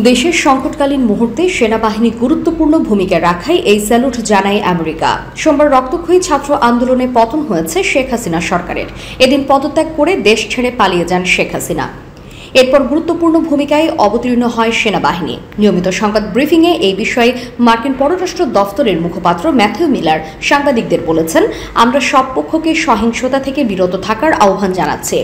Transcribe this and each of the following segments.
দেশের সংকটকালীন মুহূর্তে সেনাবাহিনী গুরুত্বপূর্ণ ভূমিকা রাখায় এই স্যালুট জানায় আমেরিকা। সোমবার রক্তক্ষয়ী ছাত্র আন্দোলনে পতন হয়েছে শেখ হাসিনা সরকারের। এদিন পদত্যাগ করে দেশ ছেড়ে পালিয়ে যান শেখ হাসিনা। এরপর গুরুত্বপূর্ণ ভূমিকায় অবতীর্ণ হয় সেনাবাহিনী। নিয়মিত সংবাদ ব্রিফিংয়ে এই বিষয়ে মার্কিন পররাষ্ট্র দফতরের মুখপাত্র ম্যাথিউ মিলার সাংবাদিকদের বলেছেন, আমরা সব পক্ষকে সহিংসতা থেকে বিরত থাকার আহ্বান জানাচ্ছি।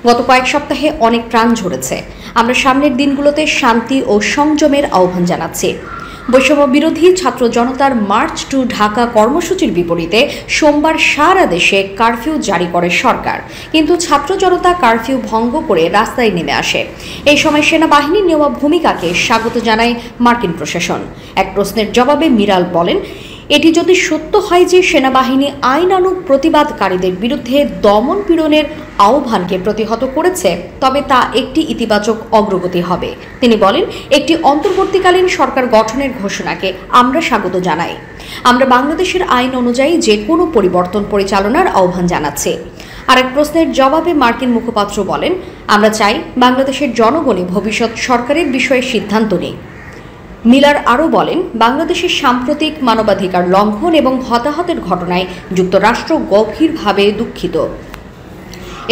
গত কয়েক সপ্তাহে অনেক প্রাণ ঝরেছে। আমরা সামনের দিনগুলোতে শান্তি ও সংযমের আহ্বান জানাচ্ছি। বৈষম্য বিরোধী ছাত্র জনতার মার্চ টু ঢাকা কর্মসূচির বিপরীতে সোমবার সারা দেশে কারফিউ জারি করে সরকার, কিন্তু ছাত্র জনতা কারফিউ ভঙ্গ করে রাস্তায় নেমে আসে। এই সময় সেনাবাহিনীর নেওয়া ভূমিকাকে স্বাগত জানায় মার্কিন প্রশাসন। এক প্রশ্নের জবাবে মিরাল বলেন, এটি যদি সত্য হয় যে সেনাবাহিনী আইনানুগ প্রতিবাদকারীদের বিরুদ্ধে দমন পীড়নের আহ্বানকে প্রতিহত করেছে, তবে তা একটি ইতিবাচক অগ্রগতি হবে। তিনি বলেন, একটি অন্তর্বর্তীকালীন সরকার গঠনের ঘোষণাকে আমরা স্বাগত জানাই। আমরা বাংলাদেশের আইন অনুযায়ী যে কোনো পরিবর্তন পরিচালনার আহ্বান জানাচ্ছি। আরেক প্রশ্নের জবাবে মার্কিন মুখপাত্র বলেন, আমরা চাই বাংলাদেশের জনগণই ভবিষ্যৎ সরকারের বিষয়ে সিদ্ধান্ত নেয়। মিলার আরও বলেন, বাংলাদেশের সাম্প্রতিক মানবাধিকার লঙ্ঘন এবং হতাহতের ঘটনায় যুক্তরাষ্ট্র গভীরভাবে দুঃখিত।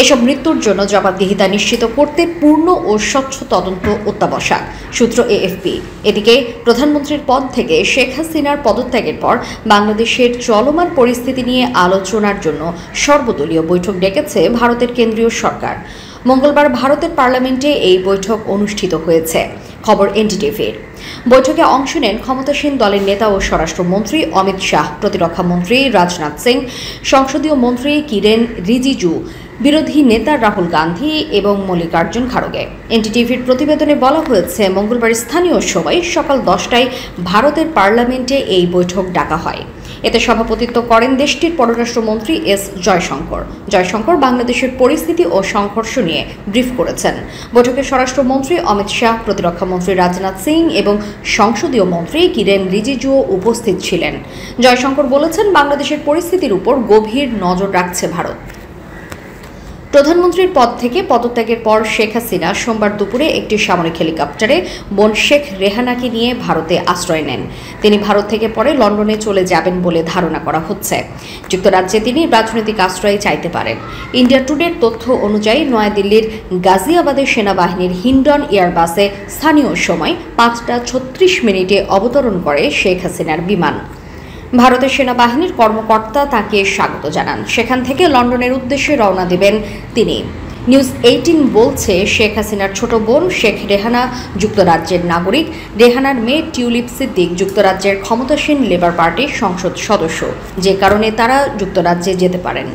এসব মৃত্যুর জন্য জবাবদিহিতা নিশ্চিত করতে পূর্ণ ও স্বচ্ছ তদন্ত অত্যাবশ্যক। সূত্র এএফপি। এদিকে প্রধানমন্ত্রীর পদ থেকে শেখ হাসিনার পদত্যাগের পর বাংলাদেশের চলমান পরিস্থিতি নিয়ে আলোচনার জন্য সর্বদলীয় বৈঠক ডেকেছে ভারতের কেন্দ্রীয় সরকার। মঙ্গলবার ভারতের পার্লামেন্টে এই বৈঠক অনুষ্ঠিত হয়েছে, খবর এনডিটিভির। বৈঠকে অংশ নেন ক্ষমতাসীন দলের নেতা ও স্বরাষ্ট্রমন্ত্রী অমিত শাহ, প্রতিরক্ষা মন্ত্রী রাজনাথ সিং, সংসদীয় মন্ত্রী কিরেন রিজিজু, বিরোধী নেতা রাহুল গান্ধী এবং মল্লিকার্জুন খাড়গে। এনডিটিভির প্রতিবেদনে বলা হয়েছে, মঙ্গলবার স্থানীয় সময় সকাল 10টায় ভারতের পার্লামেন্টে এই বৈঠক ডাকা হয়। এতে সভাপতিত্ব করেন দেশটির পররাষ্ট্রমন্ত্রী এস জয়শঙ্কর। জয়শঙ্কর বাংলাদেশের পরিস্থিতি ও সংঘর্ষ নিয়ে ব্রিফ করেছেন। বৈঠকে স্বরাষ্ট্রমন্ত্রী অমিত শাহ, প্রতিরক্ষা মন্ত্রী রাজনাথ সিং এবং সংসদীয় মন্ত্রী কিরেন রিজিজুও উপস্থিত ছিলেন। জয়শঙ্কর বলেছেন, বাংলাদেশের পরিস্থিতির উপর গভীর নজর রাখছে ভারত। প্রধানমন্ত্রীর পদ থেকে পদত্যাগের পর শেখ হাসিনা সোমবার দুপুরে একটি সামরিক হেলিকপ্টারে বোন শেখ রেহানাকে নিয়ে ভারতে আশ্রয় নেন। তিনি ভারত থেকে পরে লন্ডনে চলে যাবেন বলে ধারণা করা হচ্ছে। যুক্তরাজ্যে তিনি রাজনৈতিক আশ্রয় চাইতে পারেন। ইন্ডিয়া টুডের তথ্য অনুযায়ী নয়াদিল্লির গাজিয়াবাদে সেনাবাহিনীর হিন্ডন এয়ারবাসে স্থানীয় সময় 5টা 36 অবতরণ করে শেখ হাসিনার বিমান। ভারতের সেনাবাহিনীর কর্মকর্তা তাকে স্বাগত জানান। সেখান থেকে লন্ডনের উদ্দেশ্যে রওনা দেবেন তিনি। নিউজ 18 বলছে, শেখ হাসিনার ছোট বোন শেখ রেহানা যুক্তরাজ্যের নাগরিক। রেহানার মেয়ে টিউলিপ সিদ্দিক যুক্তরাজ্যের ক্ষমতাসীন লেবার পার্টির সংসদ সদস্য, যে কারণে তারা যুক্তরাজ্যে যেতে পারেন।